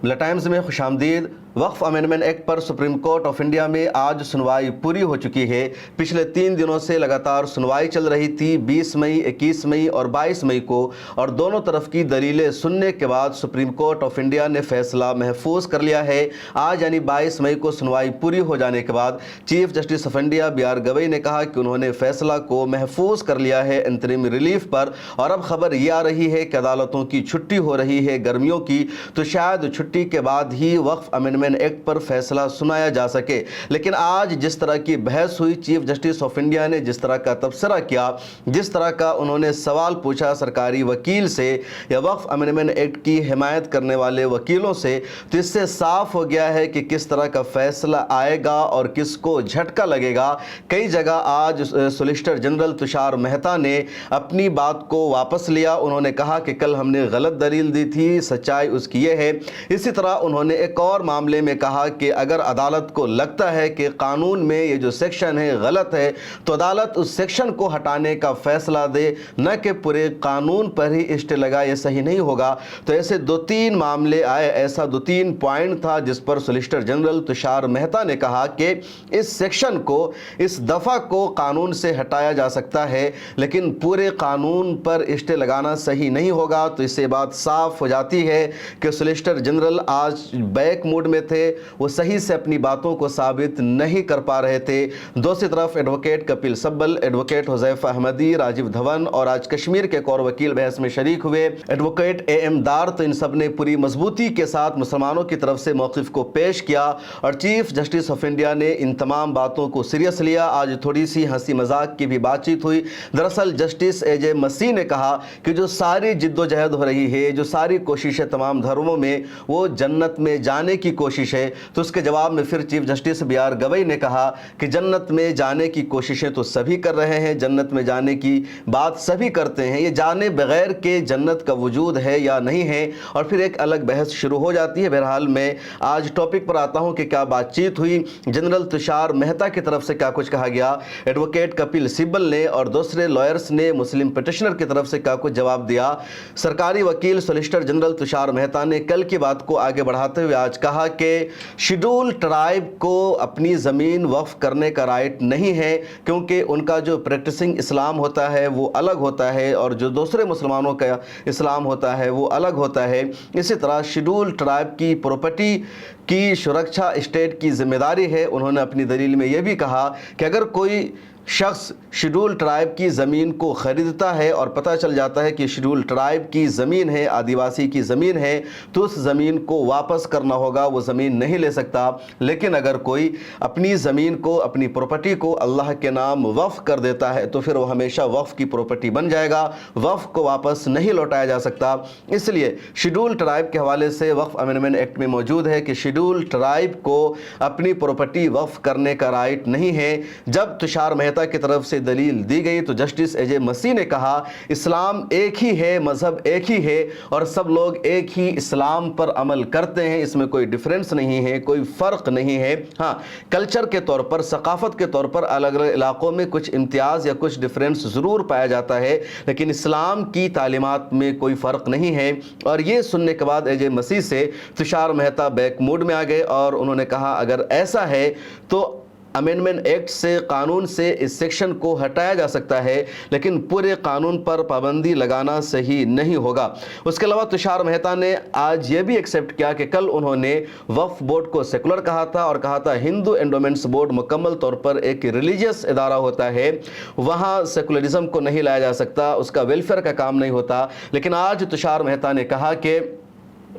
मिला टाइम्स में खुशामदीद। वक्फ amendment act पर सुप्रीम कोर्ट ऑफ इंडिया में आज सुनवाई पूरी हो चुकी है। पिछले 3 दिनों से लगातार सुनवाई चल रही थी। 20 मई, 21 मई और 22 मई को, और दोनों तरफ की दलीलें सुनने के बाद सुप्रीम कोर्ट ऑफ इंडिया ने फैसला महफूज कर लिया है। आज यानी 22 मई को सुनवाई पूरी हो जाने के बाद chief justice of India BR Gavai ने कहा कि उन्होंने फैसला को महफूज कर लिया है इंतरिम रिलीफ पर। और अब खबर ये आ रही है कि अदालतों की छुट्टी हो रही है गर्मियों की, तो शायद छुट्टी के बाद ही वक्फ अमेंडमेंट एक्ट पर फैसला सुनाया जा सके। लेकिन आज जिस तरह की बहस हुई, चीफ जस्टिस ऑफ इंडिया ने जिस तरह का तबसरा किया, जिस तरह का उन्होंने सवाल पूछा सरकारी वकील से या वक्फ अमेंडमेंट एक्ट की हिमायत करने वाले वकीलों से, तो इससे साफ हो गया है कि किस तरह का फैसला आएगा और किसको झटका लगेगा। कई जगह आज सॉलिसिटर जनरल तुषार मेहता ने अपनी बात को वापस लिया। उन्होंने कहा कि कल हमने गलत दलील दी थी, सच्चाई उसकी ये है। इसी तरह उन्होंने एक और मामले में कहा कि अगर अदालत को लगता है कि कानून में ये जो सेक्शन है गलत है, तो अदालत उस सेक्शन को हटाने का फैसला दे, न कि पूरे कानून पर ही स्टे लगाए, ये सही नहीं होगा। तो ऐसे 2-3 मामले आए, ऐसा 2-3 पॉइंट था जिस पर सॉलिसिटर जनरल तुषार मेहता ने कहा कि इस सेक्शन को, इस दफ़ा को कानून से हटाया जा सकता है, लेकिन पूरे कानून पर स्टे लगाना सही नहीं होगा। तो इससे बात साफ हो जाती है कि सॉलिसिटर जनरल आज बैक मूड में थे, वो सही से अपनी बातों को साबित नहीं कर पा रहे थे। दूसरी तरफ एडवोकेट कपिल सब्बल, एडवोकेट हुज़ैफा अहमदी, राजीव धवन और आज कश्मीर के एक और वकील बहस में शरीक हुए, एडवोकेट AM दार। तो इन सब ने पूरी मजबूती के साथ मुसलमानों की तरफ से मौक़िफ़ को पेश किया और चीफ जस्टिस ऑफ इंडिया ने इन तमाम बातों को सीरियस लिया। आज थोड़ी सी हंसी मजाक की भी बातचीत हुई। दरअसल जस्टिस AJ मसीह ने कहा कि जो सारी जिद्दोजहद हो रही है, जो सारी कोशिशें तमाम धर्मों में, वो जन्नत में जाने की कोशिश है। तो उसके जवाब में फिर चीफ जस्टिस BR गवई ने कहा कि जन्नत में जाने की कोशिशें तो सभी कर रहे हैं, जन्नत में जाने की बात सभी करते हैं, ये जाने बगैर के जन्नत का वजूद है या नहीं है। और फिर एक अलग बहस शुरू हो जाती है। बहरहाल मैं आज टॉपिक पर आता हूं कि क्या बातचीत हुई, जनरल तुषार मेहता की तरफ से क्या कुछ कहा गया, एडवोकेट कपिल सिब्बल ने और दूसरे लॉयर्स ने मुस्लिम पिटिशनर की तरफ से क्या कुछ जवाब दिया। सरकारी वकील सॉलिसिटर जनरल तुषार मेहता ने कल की बात को आगे बढ़ाते हुए आज कहा कि शेड्यूल ट्राइब को अपनी ज़मीन वक्फ करने का राइट नहीं है, क्योंकि उनका जो प्रैक्टिसिंग इस्लाम होता है वो अलग होता है और जो दूसरे मुसलमानों का इस्लाम होता है वो अलग होता है। इसी तरह शेड्यूल ट्राइब की प्रॉपर्टी की सुरक्षा स्टेट की जिम्मेदारी है। उन्होंने अपनी दलील में यह भी कहा कि अगर कोई शख्स शेड्यूल ट्राइब की ज़मीन को ख़रीदता है और पता चल जाता है कि शेड्यूल ट्राइब की ज़मीन है, आदिवासी की ज़मीन है, तो उस ज़मीन को वापस करना होगा, वो ज़मीन नहीं ले सकता। लेकिन अगर कोई अपनी ज़मीन को, अपनी प्रॉपर्टी को अल्लाह के नाम वफ़ कर देता है, तो फिर वो हमेशा वफ़ की प्रॉपर्टी बन जाएगा, वफ़ को वापस नहीं लौटाया जा सकता। इसलिए शेड्यूल ट्राइब के हवाले से वक्फ अमेंडमेंट एक्ट में मौजूद है कि शेड्यूल ट्राइब को अपनी प्रॉपर्टी वफ़ करने का राइट नहीं है। जब तुषार मेहता की तरफ से दलील दी गई तो जस्टिस AJ मसीह ने कहा इस्लाम एक ही है, मजहब एक ही है और सब लोग एक ही इस्लाम पर अमल करते हैं, इसमें कोई डिफरेंस नहीं है, कोई फ़र्क नहीं है। हाँ, कल्चर के तौर पर, सकाफत के तौर पर अलग अलग इलाकों में कुछ इम्तियाज़ या कुछ डिफरेंस ज़रूर पाया जाता है, लेकिन इस्लाम की तालीमात में कोई फ़र्क नहीं है। और ये सुनने के बाद AJ मसीह से तुषार मेहता बैक मूड में आ गए और उन्होंने कहा अगर ऐसा है तो अमेंडमेंट एक्ट से, कानून से इस सेक्शन को हटाया जा सकता है, लेकिन पूरे कानून पर पाबंदी लगाना सही नहीं होगा। उसके अलावा तुषार मेहता ने आज ये भी एक्सेप्ट किया कि कल उन्होंने वक्फ बोर्ड को सेकुलर कहा था और कहा था हिंदू एंडोमेंट्स बोर्ड मुकम्मल तौर पर एक रिलीजियस इदारा होता है, वहाँ सेकुलरिज्म को नहीं लाया जा सकता, उसका वेलफेयर का काम नहीं होता। लेकिन आज तुषार मेहता ने कहा कि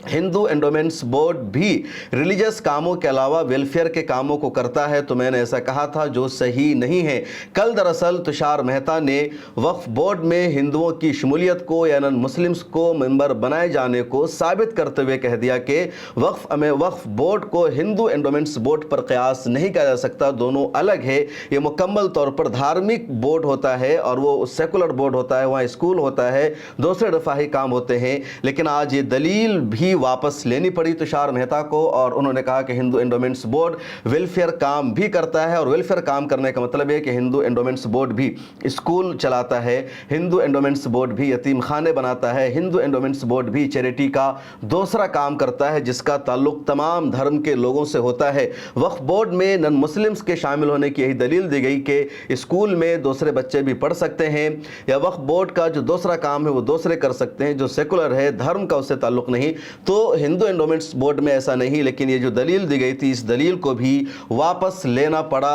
हिंदू एंडोमेंट्स बोर्ड भी रिलीजियस कामों के अलावा वेलफेयर के कामों को करता है, तो मैंने ऐसा कहा था जो सही नहीं है। कल दरअसल तुषार मेहता ने वक्फ बोर्ड में हिंदुओं की शमूलियत को या नॉन मुस्लिम्स को मेंबर बनाए जाने को साबित करते हुए कह दिया कि वक्फ बोर्ड को हिंदू एंडोमेंट्स बोर्ड पर कयास नहीं किया जा सकता, दोनों अलग है। ये मुकम्मल तौर पर धार्मिक बोर्ड होता है और वो सेकुलर बोर्ड होता है, वहाँ स्कूल होता है, दूसरे रफाही काम होते हैं। लेकिन आज ये दलील भी भी वापस लेनी पड़ी तुषार मेहता को, और उन्होंने कहा कि हिंदू एंडोमेंट्स बोर्ड वेलफेयर काम भी करता है, और वेलफेयर काम करने का मतलब है कि हिंदू एंडोमेंट्स बोर्ड भी स्कूल चलाता है, हिंदू एंडोमेंट्स बोर्ड भी यतीम खाने बनाता है, हिंदू एंडोमेंट्स बोर्ड भी चैरिटी का दूसरा काम करता है जिसका ताल्लुक तमाम धर्म के लोगों से होता है। वक्फ बोर्ड में नन मुस्लिम्स के शामिल होने की यही दलील दी गई कि स्कूल में दूसरे बच्चे भी पढ़ सकते हैं, या वक्फ बोर्ड का जो दूसरा काम है वो दूसरे कर सकते हैं, जो सेकुलर है, धर्म का उससे ताल्लुक नहीं। तो हिंदू एंडोमेंट्स बोर्ड में ऐसा नहीं, लेकिन ये जो दलील दी गई थी इस दलील को भी वापस लेना पड़ा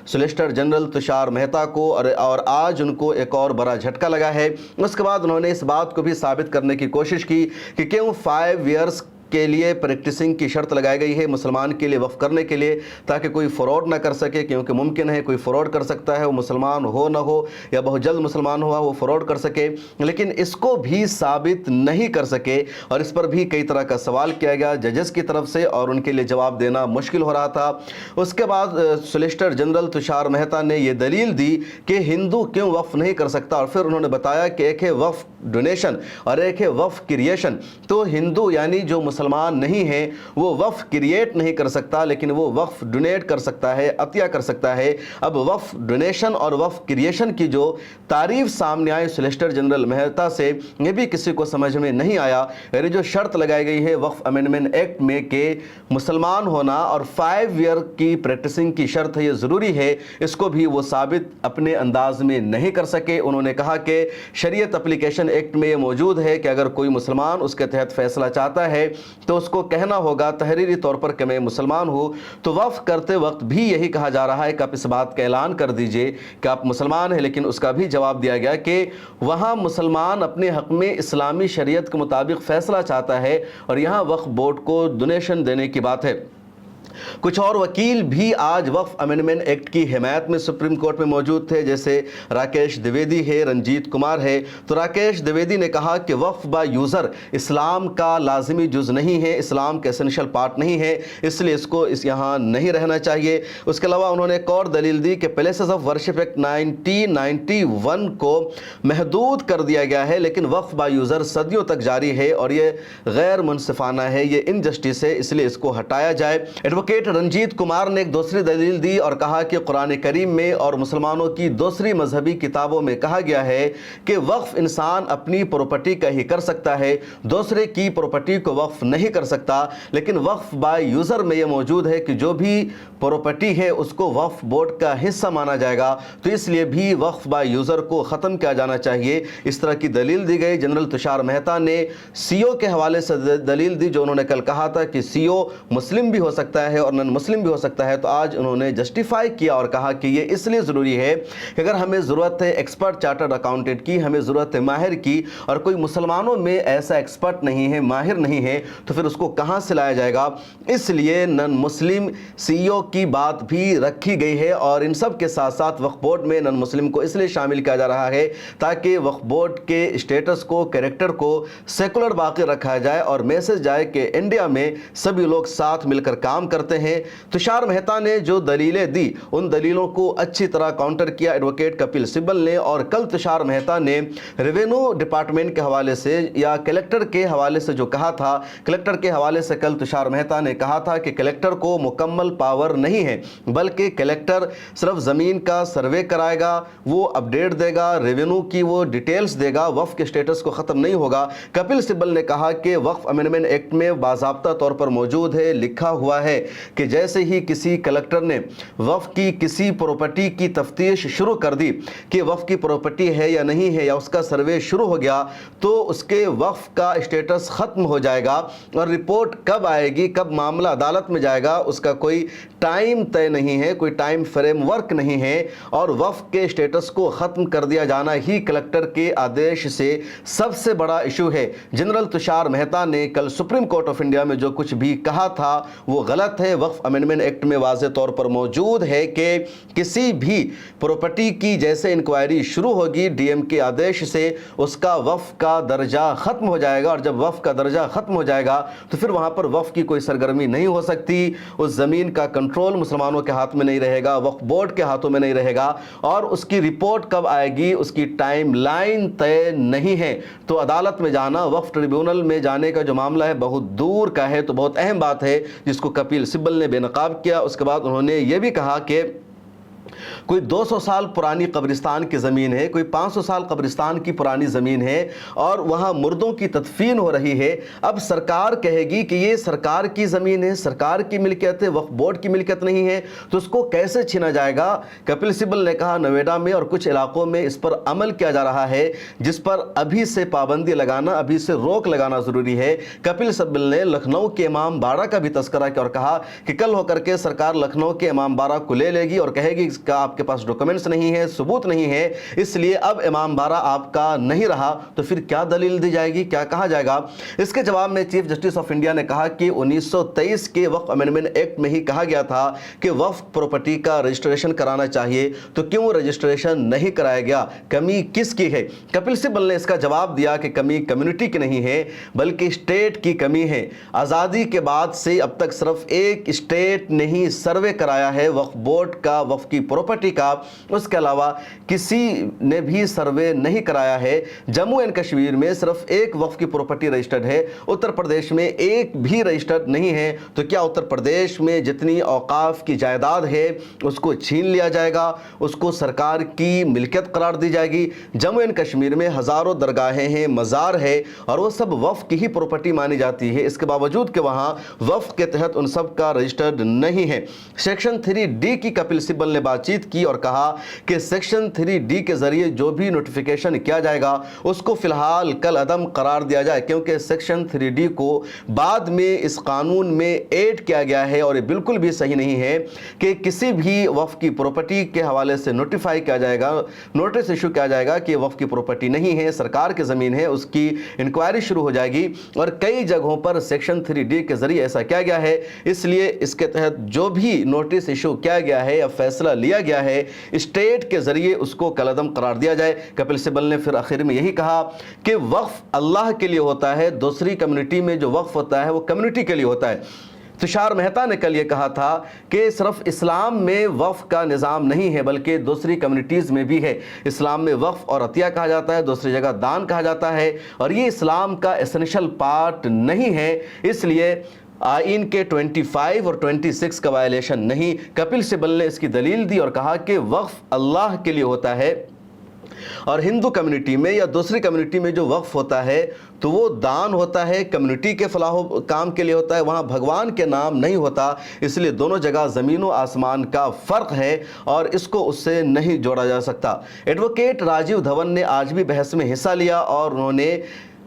सॉलिसिटर जनरल तुषार मेहता को, और आज उनको एक और बड़ा झटका लगा है। उसके बाद उन्होंने इस बात को भी साबित करने की कोशिश की कि क्यों 5 इयर्स के लिए प्रैक्टिसिंग की शर्त लगाई गई है मुसलमान के लिए वफ़ करने के लिए, ताकि कोई फ़रॉड ना कर सके, क्योंकि मुमकिन है कोई फ़रॉड कर सकता है, वो मुसलमान हो ना हो या बहुत जल्द मुसलमान हुआ वो फ़रॉड कर सके, लेकिन इसको भी साबित नहीं कर सके, और इस पर भी कई तरह का सवाल किया गया जजेस की तरफ से, और उनके लिए जवाब देना मुश्किल हो रहा था। उसके बाद सॉलिसिटर जनरल तुषार मेहता ने ये दलील दी कि हिंदू क्यों वफ़ नहीं कर सकता, और फिर उन्होंने बताया कि एक है वफ़ डोनेशन और एक है वफ़ क्रिएशन। तो हिंदू यानी जो मुसलमान नहीं है वो वफ़ क्रिएट नहीं कर सकता, लेकिन वो वफ़ डोनेट कर सकता है, अतिया कर सकता है। अब वफ़ डोनेशन और वफ़ क्रिएशन की जो तारीफ सामने आई सॉलिसिटर जनरल मेहता से, ये भी किसी को समझ में नहीं आया। यानी जो शर्त लगाई गई है वक्फ अमेंडमेंट एक्ट में कि मुसलमान होना और 5 ईयर की प्रैक्टिसिंग की शर्त है, ये ज़रूरी है, इसको भी वो साबित अपने अंदाज में नहीं कर सके। उन्होंने कहा कि शरीयत एप्लीकेशन एक्ट में ये मौजूद है कि अगर कोई मुसलमान उसके तहत फैसला चाहता है तो उसको कहना होगा तहरीरी तौर पर कि मैं मुसलमान हूँ। तो वफ़ करते वक्त भी यही कहा जा रहा है कि आप इस बात का ऐलान कर दीजिए कि आप मुसलमान हैं, लेकिन उसका भी जवाब दिया गया कि वहाँ मुसलमान अपने हक़ में इस्लामी शरीयत के मुताबिक फ़ैसला चाहता है, और यहाँ वक्फ बोर्ड को डोनेशन देने की बात है। कुछ और वकील भी आज वक्फ अमेंडमेंट एक्ट की हिमायत में सुप्रीम कोर्ट में मौजूद थे, जैसे राकेश द्विवेदी है, रंजीत कुमार है। तो राकेश द्विवेदी ने कहा कि वक्फ बाय यूज़र इस्लाम का लाजिमी जुज़ नहीं है, इस्लाम का एसेंशियल पार्ट नहीं है, इसलिए इसको यहाँ नहीं रहना चाहिए। उसके अलावा उन्होंने एक और दलील दी कि प्लेसेस ऑफ वर्शिप एक्ट 1991 को महदूद कर दिया गया है, लेकिन वक्फ बाय यूज़र सदियों तक जारी है और ये गैर मुनसिफाना है, ये इनजस्टिस है, इसलिए इसको हटाया जाए। एडवोकेट रंजीत कुमार ने एक दूसरी दलील दी और कहा कि कुरान करीम में और मुसलमानों की दूसरी मजहबी किताबों में कहा गया है कि वक्फ इंसान अपनी प्रॉपर्टी का ही कर सकता है, दूसरे की प्रॉपर्टी को वक्फ नहीं कर सकता। लेकिन वक्फ बाय यूज़र में यह मौजूद है कि जो भी प्रॉपर्टी है उसको वक्फ बोर्ड का हिस्सा माना जाएगा, तो इसलिए भी वक्फ बाय यूज़र को ख़त्म किया जाना चाहिए। इस तरह की दलील दी गई। जनरल तुषार मेहता ने सीओ के हवाले से दलील दी, जो उन्होंने कल कहा था कि सीओ मुस्लिम भी हो सकता है और नॉन मुस्लिम भी हो सकता है। तो आज उन्होंने जस्टिफाई किया और कहा कि ये इसलिए ज़रूरी है कि अगर हमें ज़रूरत है एक्सपर्ट चार्टर्ड अकाउंटेंट की, हमें ज़रूरत है माहिर की, और कोई मुसलमानों में ऐसा एक्सपर्ट नहीं है, माहिर नहीं है, तो फिर उसको कहाँ से लाया जाएगा। इसलिए नॉन मुस्लिम सीईओ की बात भी रखी गई है, और इन सब के साथ साथ वक्फ बोर्ड में नॉन मुस्लिम को इसलिए शामिल किया जा रहा है ताकि वक्फ बोर्ड के स्टेटस को, कैरेक्टर को सेकुलर बाकी रखा जाए और मैसेज जाए कि इंडिया में सभी लोग साथ मिलकर काम करते हैं। तुषार मेहता ने जो दलीलें दी उन दलीलों को अच्छी तरह काउंटर किया एडवोकेट कपिल सिब्बल ने, और कल तुषार मेहता ने रेवेन्यू डिपार्टमेंट के हवाले से या कलेक्टर के हवाले से जो कहा था, कलेक्टर के हवाले से कल तुषार मेहता ने कहा था कि कलेक्टर को मुकम्मल पावर नहीं है, बल्कि कलेक्टर सिर्फ ज़मीन का सर्वे कराएगा, वो अपडेट देगा, रेवेन्यू की वो डिटेल्स देगा, वक्फ के स्टेटस को ख़त्म नहीं होगा। कपिल सिब्बल ने कहा कि वक्फ अमेंडमेंट एक्ट में बाज़ाब्ता तौर पर मौजूद है, लिखा हुआ है कि जैसे ही किसी कलेक्टर ने वक्फ की किसी प्रॉपर्टी की तफ्तीश शुरू कर दी कि वक्फ की प्रॉपर्टी है या नहीं है, या उसका सर्वे शुरू हो गया, तो उसके वक्फ का स्टेटस ख़त्म हो जाएगा, और रिपोर्ट कब आएगी, कब मामला अदालत में जाएगा, उसका कोई टाइम तय नहीं है, कोई टाइम फ्रेमवर्क नहीं है, और वक्फ के स्टेटस को ख़त्म कर दिया जाना ही कलेक्टर के आदेश से सबसे बड़ा इशू है। जनरल तुषार मेहता ने कल सुप्रीम कोर्ट ऑफ इंडिया में जो कुछ भी कहा था वो गलत गलत है। वक्फ अमेंडमेंट एक्ट में वाज़े तौर पर मौजूद है कि किसी भी प्रॉपर्टी की जैसे इंक्वायरी शुरू होगी डीएम के आदेश से उसका वक्फ का दर्जा ख़त्म हो जाएगा, और जब वक्फ का दर्जा ख़त्म हो जाएगा तो फिर वहाँ पर वक्फ की कोई सरगर्मी नहीं हो सकती। उस ज़मीन का कंट्रोल मुसलमानों के हाथ में नहीं रहेगा, वक्फ बोर्ड के हाथों में नहीं रहेगा, और उसकी रिपोर्ट कब आएगी उसकी टाइम लाइन तय नहीं है। तो अदालत में जाना, वक्फ ट्रिब्यूनल में जाने का जो मामला है बहुत दूर का है। तो बहुत अहम बात है जिसको कपिल सिब्बल ने बेनकाब किया। उसके बाद उन्होंने ये भी कहा कि कोई 200 साल पुरानी कब्रिस्तान की ज़मीन है, कोई 500 साल कब्रिस्तान की पुरानी ज़मीन है और वहाँ मुर्दों की तदफीन हो रही है। अब सरकार कहेगी कि ये सरकार की ज़मीन है, सरकार की मिल्कियत है, वक्फ बोर्ड की मिल्कियत नहीं है, तो उसको कैसे छीना जाएगा। कपिल सिब्बल ने कहा नोएडा में और कुछ इलाकों में इस पर अमल किया जा रहा है, जिस पर अभी से पाबंदी लगाना, अभी से रोक लगाना ज़रूरी है। कपिल सिब्बल ने लखनऊ के इमाम बाड़ा का भी तस्करा किया और कहा कि कल होकर के सरकार लखनऊ के इमाम बाड़ा को ले लेगी और कहेगी का आपके पास डॉक्यूमेंट्स नहीं है, सबूत नहीं है, इसलिए अब इमाम बाड़ा आपका नहीं रहा। तो फिर क्या दलील दी जाएगी, क्या कहा जाएगा। इसके जवाब में चीफ जस्टिस ऑफ इंडिया ने कहा कि 1923 के वक्फ अमेंडमेंट एक्ट में ही कहा गया था कि वक्फ प्रॉपर्टी का रजिस्ट्रेशन कराना चाहिए, तो क्यों रजिस्ट्रेशन नहीं कराया गया, कमी किसकी है। कपिल सिब्बल ने इसका जवाब दिया कि कमी कम्युनिटी की नहीं है बल्कि स्टेट की कमी है। आज़ादी के बाद से अब तक सिर्फ एक स्टेट ने ही सर्वे कराया है वक्फ बोर्ड का, वक्फ की प्रॉपर्टी का, उसके अलावा किसी ने भी सर्वे नहीं कराया है। जम्मू एंड कश्मीर में सिर्फ एक वक्फ की प्रॉपर्टी रजिस्टर्ड है, उत्तर प्रदेश में एक भी रजिस्टर्ड नहीं है। तो क्या उत्तर प्रदेश में जितनी औकाफ की जायदाद है उसको छीन लिया जाएगा, उसको सरकार की मिल्कियत करार दी जाएगी। जम्मू एंड कश्मीर में हज़ारों दरगाहें हैं, मज़ार है और वो सब वक्फ की ही प्रॉपर्टी मानी जाती है, इसके बावजूद कि वहाँ वक्फ के तहत उन सब का रजिस्टर्ड नहीं है। सेक्शन 3D की कपिल सिब्बल ने बातचीत की और कहा कि सेक्शन 3D के जरिए जो भी नोटिफिकेशन किया जाएगा उसको फिलहाल कल अदम करार दिया जाए, क्योंकि सेक्शन 3D को बाद में इस कानून में ऐड किया गया है और ये बिल्कुल भी सही नहीं है कि किसी भी वक्फ की प्रॉपर्टी के हवाले से नोटिफाई किया जाएगा, नोटिस इशू किया जाएगा कि वक्फ की प्रॉपर्टी नहीं है, सरकार की ज़मीन है, उसकी इंक्वायरी शुरू हो जाएगी। और कई जगहों पर सेक्शन 3D के जरिए ऐसा किया गया है, इसलिए इसके तहत जो भी नोटिस इशू किया गया है या फैसला लिया गया है स्टेट के जरिए उसको कलअदम करार दिया जाए। कपिल सिब्बल ने फिर आखिर में यही कहा कि वक्फ अल्लाह के लिए होता है, दूसरी कम्युनिटी में जो वक्फ होता है वो कम्युनिटी के लिए होता है। तुषार मेहता ने कल ये कहा था कि सिर्फ इस्लाम में वक्फ का निज़ाम नहीं है बल्कि दूसरी कम्युनिटीज़ में भी है। इस्लाम में वक्फ और अतिया कहा जाता है, दूसरी जगह दान कहा जाता है, और ये इस्लाम का एसेंशियल पार्ट नहीं है, इसलिए आइन के 25 और 26 का वायलेशन नहीं। कपिल सिब्बल ने इसकी दलील दी और कहा कि वक्फ अल्लाह के लिए होता है और हिंदू कम्युनिटी में या दूसरी कम्युनिटी में जो वक्फ होता है तो वो दान होता है, कम्युनिटी के फलाह काम के लिए होता है, वहाँ भगवान के नाम नहीं होता। इसलिए दोनों जगह ज़मीन व आसमान का फ़र्क है और इसको उससे नहीं जोड़ा जा सकता। एडवोकेट राजीव धवन ने आज भी बहस में हिस्सा लिया और उन्होंने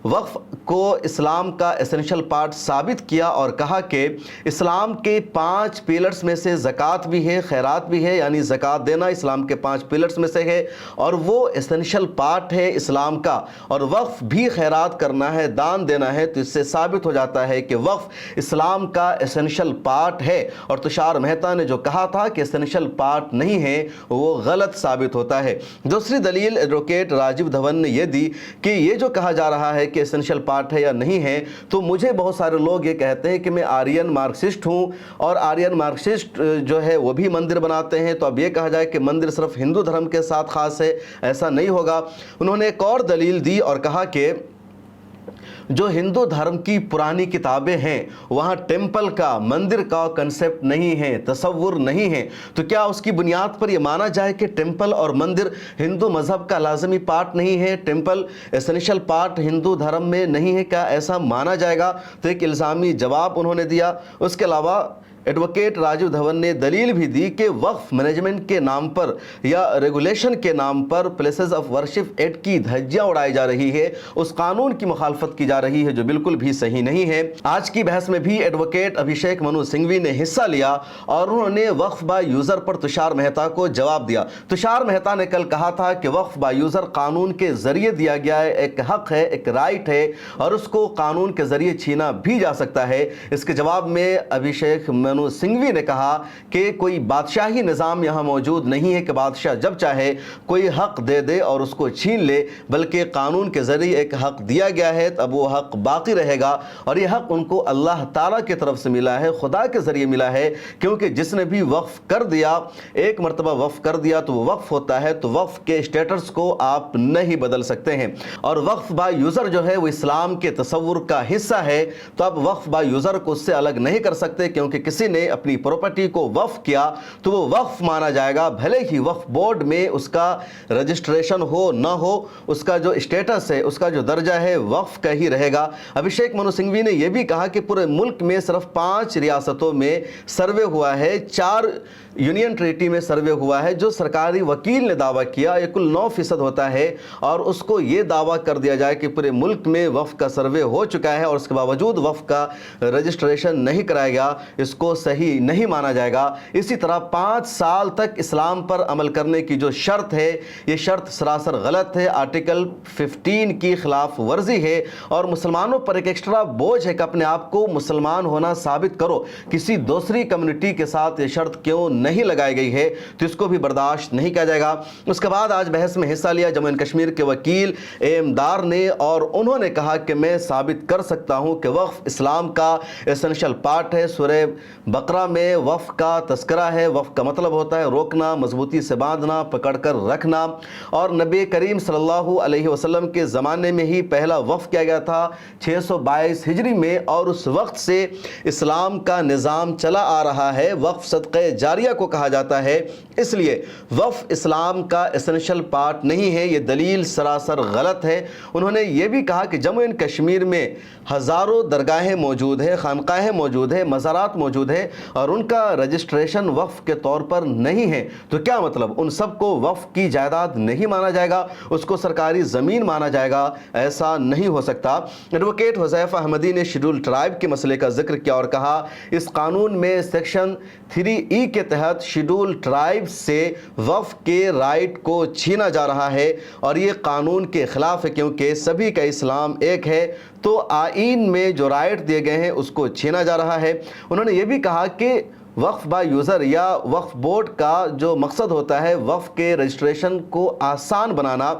वक्फ को इस्लाम का एसेंशियल पार्ट साबित किया और कहा कि इस्लाम के 5 पिलर्स में से ज़कात भी है, खैरात भी है, यानी ज़कात देना इस्लाम के 5 पिलर्स में से है और वो एसेंशियल पार्ट है इस्लाम का। और वक्फ भी खैरात करना है, दान देना है, तो इससे साबित हो जाता है कि वक्फ इस्लाम का एसेंशियल पार्ट है। और तुषार मेहता ने जो कहा था कि एसेंशियल पार्ट नहीं है वो गलत साबित होता है। दूसरी दलील एडवोकेट राजीव धवन ने यह दी कि ये जो कहा जा रहा है कि एसेंशियल पार्ट है या नहीं है, तो मुझे बहुत सारे लोग ये कहते हैं कि मैं आर्यन मार्क्सिस्ट हूं और आर्यन मार्क्सिस्ट जो है वो भी मंदिर बनाते हैं, तो अब ये कहा जाए कि मंदिर सिर्फ हिंदू धर्म के साथ खास है, ऐसा नहीं होगा। उन्होंने एक और दलील दी और कहा कि जो हिंदू धर्म की पुरानी किताबें हैं वहाँ टेम्पल का, मंदिर का कंसेप्ट नहीं है, तसव्वुर नहीं है, तो क्या उसकी बुनियाद पर यह माना जाए कि टेम्पल और मंदिर हिंदू मज़हब का लाजमी पार्ट नहीं है, टेम्पल एसेंशियल पार्ट हिंदू धर्म में नहीं है, क्या ऐसा माना जाएगा। तो एक इल्ज़ामी जवाब उन्होंने दिया। उसके अलावा एडवोकेट राजीव धवन ने दलील भी दी कि वक्फ मैनेजमेंट के नाम पर या रेगुलेशन के नाम पर प्लेसेस ऑफ वर्शिप एक्ट की धज्जियां उड़ाई जा रही है, उस कानून की मुखालफत صورت کی جا رہی ہے جو بالکل بھی صحیح نہیں ہے۔ آج کی بحث میں بھی ایڈوکیٹ ابھیشیک منو سنگھوی نے حصہ لیا اور انہوں نے وقف با یوزر پر تشار مہتا کو جواب دیا۔ تشار مہتا نے کل کہا تھا کہ وقف با یوزر قانون کے ذریعے دیا گیا ہے، ایک حق ہے، ایک رائٹ ہے اور اس کو قانون کے ذریعے چھینا بھی جا سکتا ہے۔ اس کے جواب میں ابھیشیک منو سنگھوی نے کہا کہ کوئی بادشاہی نظام یہاں موجود نہیں ہے کہ بادشاہ جب چاہے کوئی حق دے دے اور اس کو چھین لے، بلکہ قانون کے ذریعے ایک حق دیا گیا ہے، اب وہ حق باقی رہے گا اور یہ حق ان کو اللہ تعالیٰ کی طرف سے ملا ہے، خدا کے ذریعے ملا ہے، کیونکہ جس نے بھی وقف کر دیا، ایک مرتبہ وقف کر دیا تو وہ وقف ہوتا ہے، تو وقف کے اسٹیٹس کو آپ نہیں بدل سکتے ہیں۔ اور وقف با یوزر جو ہے وہ اسلام کے تصور کا حصہ ہے، تو اب وقف با یوزر کو اس سے الگ نہیں کر سکتے، کیونکہ کسی نے اپنی پراپرٹی کو وقف کیا تو وہ وقف مانا جائے گا، بھلے ہی وقف بورڈ میں اس کا رجسٹریشن ہو نہ ہو، اس کا جو اسٹیٹس ہے، اس کا جو درجہ ہے وقف کا ہی رہے گا۔ ابھیشیک منو سنگھوی نے یہ بھی کہا کہ پورے ملک میں صرف 5 ریاستوں میں سروے ہوا ہے، 4 یونین ٹریٹی میں سروے ہوا ہے، جو سرکاری وکیل نے دعویٰ کیا، یہ کل 9% ہوتا ہے، اور اس کو یہ دعویٰ کر دیا جائے کہ پورے ملک میں وقف کا سروے ہو چکا ہے اور اس کے باوجود وقف کا رجسٹریشن نہیں کرایا گیا، اس کو صحیح نہیں مانا جائے گا۔ اسی طرح 5 سال تک اسلام پر عمل کرنے کی جو شرط ہے، یہ شرط سراسر غلط ہے، آرٹیکل 15 کی خلاف ورزی ہے اور مسلمانوں پر ایک ایکسٹرا بوجھ ہے کہ اپنے آپ کو مسلمان ہونا ثابت کرو۔ کسی دوسری کمیونٹی کے ساتھ یہ شرط کیوں نہیں لگائی گئی ہے تو اس کو بھی برداشت نہیں کیا جائے گا۔ اس کے بعد آج بحث میں حصہ لیا جموں اینڈ کشمیر کے وکیل ایم دار نے، اور انہوں نے کہا کہ میں ثابت کر سکتا ہوں کہ وقف اسلام کا ایسنشل پارٹ ہے۔ سورہ بقرہ میں وقف کا تذکرہ ہے۔ وقف کا مطلب ہوتا ہے روکنا، مضبوطی سے باندھنا، پکڑ کر رکھنا، اور نبی کریم صلی اللہ علیہ وسلم کے زمانے میں ہی پہلا وقف کیا گیا تھا 622 ہجری میں، اور اس وقت سے اسلام کا نظام چلا آ رہا ہے۔ وقف صدقہ جاریہ کو کہا جاتا ہے، اس لیے وقف اسلام کا ایسنشل پارٹ نہیں ہے۔ یہ دلیل سراسر غلط ہے۔ انہوں نے یہ بھی کہا کہ جموں اینڈ کشمیر میں ہزاروں درگاہیں موجود ہیں، خانقاہیں موجود ہیں، مزارات موجود ہیں، اور ان کا رجسٹریشن وقف کے طور پر نہیں ہے، تو کیا مطلب ان سب کو وقف کی جائیداد نہیں مانا جائے گا، اس کو سرکاری زمین مانا جائے گا؟ ایسا نہیں ہو سکتا۔ ایڈوکیٹ حذیفہ احمدی نے شیڈول ٹرائب کے مسئلے کا ذکر کیا اور کہا اس قانون میں سیکشن 3E کے تحت شیڈول ٹرائب سے وقف کے رائٹ کو چھینا جا رہا ہے اور یہ قانون کے خلاف ہے، کیونکہ سبھی کا اسلام ایک ہے، تو آئین میں جو رائٹ دیے گئے ہیں اس کو چھینا جا رہا ہے۔ انہوں نے یہ بھی کہا کہ وقف با یوزر یا وقف بورڈ کا جو مقصد ہوتا ہے وقف کے رجسٹریشن کو آسان بنانا،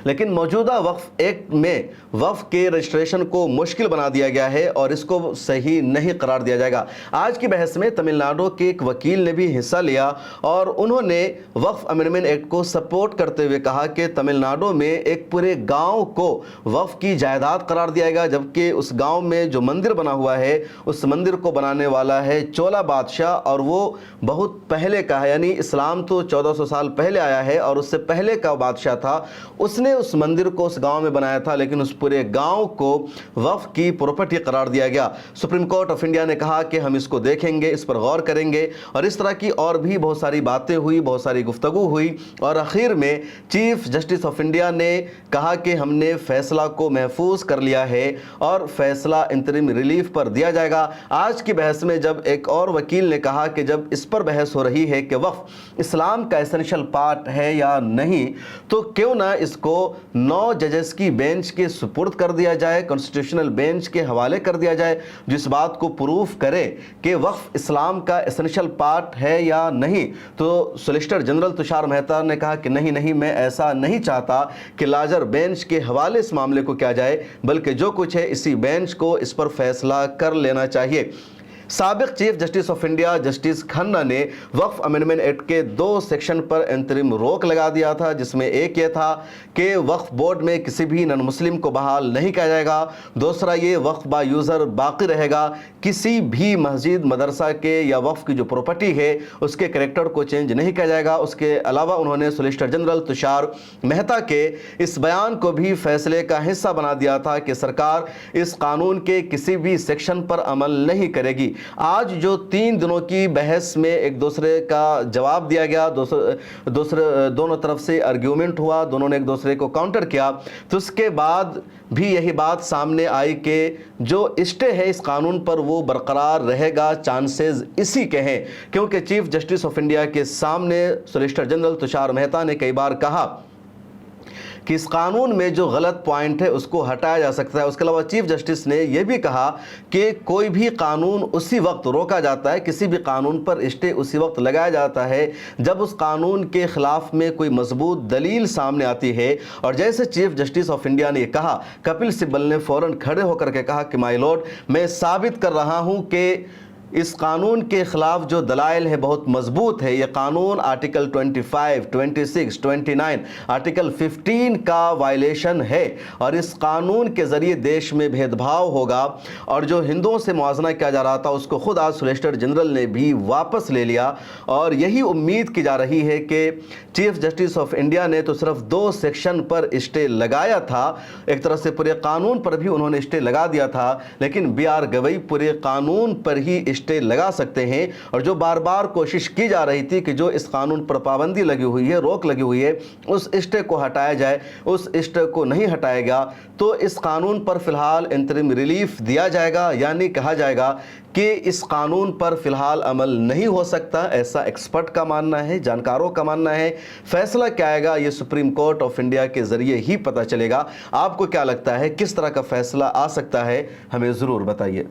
لیکن موجودہ وقف ایکٹ میں وقف کے رجسٹریشن کو مشکل بنا دیا گیا ہے اور اس کو صحیح نہیں قرار دیا جائے گا۔ آج کی بحث میں تمل ناڈو کے ایک وکیل نے بھی حصہ لیا اور انہوں نے وقف امینڈمنٹ ایکٹ کو سپورٹ کرتے ہوئے کہا کہ تمل ناڈو میں ایک پورے گاؤں کو وقف کی جائیداد قرار دیا گا، جبکہ اس گاؤں میں جو مندر بنا ہوا ہے اس مندر کو بنانے والا ہے چولا بادشاہ، اور وہ بہت پہلے کا ہے، یعنی اسلام تو 1400 سال پہلے آیا ہے اور اس سے پہلے کا بادشاہ تھا، اس نے اس مندر کو اس گاؤں میں بنایا تھا، لیکن اس پورے گاؤں کو وقف کی پراپرٹی قرار دیا گیا۔ سپریم کورٹ آف انڈیا نے کہا کہ ہم اس کو دیکھیں گے، اس پر غور کریں گے، اور اس طرح کی اور بھی بہت ساری باتیں ہوئی، بہت ساری گفتگو ہوئی، اور آخر میں چیف جسٹس آف انڈیا نے کہا کہ ہم نے فیصلہ کو محفوظ کر لیا ہے اور فیصلہ انترم ریلیف پر دیا جائے گا۔ آج کی بحث میں جب ایک اور وکیل نے کہا کہ جب اس پر بحث ہو رہی ہے کہ وقف اسلام کا ایسنشل پارٹ ہے یا نہیں، تو کیوں نہ اس کو 9 ججز کی بینچ کے سپرد کر دیا جائے، کانسٹیٹیوشنل بینچ کے حوالے کر دیا جائے، جس بات کو پروف کرے کہ وقف اسلام کا ایسنشل پارٹ ہے یا نہیں۔ تو سولیسٹر جنرل تشار مہتا نے کہا کہ نہیں، میں ایسا نہیں چاہتا کہ لارجر بینچ کے حوالے اس معاملے کو کیا جائے، بلکہ جو کچھ ہے اسی بینچ کو اس پر فیصلہ کر لینا چاہیے۔ سابق chief justice of India justice Khanna نے وقف امینڈمنٹ ایکٹ کے 2 سیکشن پر انترم روک لگا دیا تھا، جس میں ایک یہ تھا کہ وقف بورڈ میں کسی بھی نن مسلم کو بحال نہیں کیا جائے گا، دوسرا یہ وقف با یوزر باقی رہے گا، کسی بھی مسجد مدرسہ کے یا وقف کی جو پراپرٹی ہے اس کے کریکٹر کو چینج نہیں کیا جائے گا۔ اس کے علاوہ انہوں نے سولیسٹر جنرل تشار مہتا کے اس بیان کو بھی فیصلے کا حصہ بنا دیا تھا کہ سرکار اس قانون کے کسی بھی سیکشن پر عمل نہیں کرے گی۔ आज जो 3 दिनों की बहस में एक दूसरे का जवाब दिया गया, दोनों तरफ से आर्ग्यूमेंट हुआ, दोनों ने एक दूसरे को काउंटर किया, तो उसके बाद भी यही बात सामने आई कि जो स्टे है इस कानून पर वो बरकरार रहेगा, चांसेस इसी के हैं, क्योंकि चीफ जस्टिस ऑफ इंडिया के सामने सॉलिसिटर जनरल तुषार मेहता ने कई बार कहा कि इस कानून में जो गलत पॉइंट है उसको हटाया जा सकता है। उसके अलावा चीफ जस्टिस ने यह भी कहा कि कोई भी कानून उसी वक्त रोका जाता है, किसी भी कानून पर स्टे उसी वक्त लगाया जाता है जब उस कानून के खिलाफ में कोई मजबूत दलील सामने आती है। और जैसे चीफ जस्टिस ऑफ इंडिया ने कहा, कपिल सिब्बल ने फौरन खड़े होकर के कहा कि माय लॉर्ड, मैं साबित कर रहा हूं कि इस कानून के खिलाफ जो दलाइल है बहुत मजबूत है। ये कानून आर्टिकल 25, 26, 29, आर्टिकल 15 का वायलेशन है और इस कानून के ज़रिए देश में भेदभाव होगा। और जो हिंदुओं से मुआवजा किया जा रहा था उसको खुद आज सॉलिसिटर जनरल ने भी वापस ले लिया। और यही उम्मीद की जा रही है कि चीफ जस्टिस ऑफ इंडिया ने तो सिर्फ 2 सेक्शन पर स्टे लगाया था, एक तरह से पूरे कानून पर भी उन्होंने स्टे लगा दिया था, लेकिन BR गवई पूरे कानून पर ही स्टे लगा सकते हैं। और जो बार बार कोशिश की जा रही थी कि जो इस कानून पर पाबंदी लगी हुई है, रोक लगी हुई है, उस स्टे को हटाया जाए, उस स्टे को नहीं हटाया गया तो इस कानून पर फिलहाल इंतरिम रिलीफ दिया जाएगा, यानी कहा जाएगा कि इस कानून पर फिलहाल अमल नहीं हो सकता, ऐसा एक्सपर्ट का मानना है, जानकारों का मानना है। फैसला क्या आएगा ये सुप्रीम कोर्ट ऑफ इंडिया के जरिए ही पता चलेगा। आपको क्या लगता है, किस तरह का फैसला आ सकता है, हमें ज़रूर बताइए।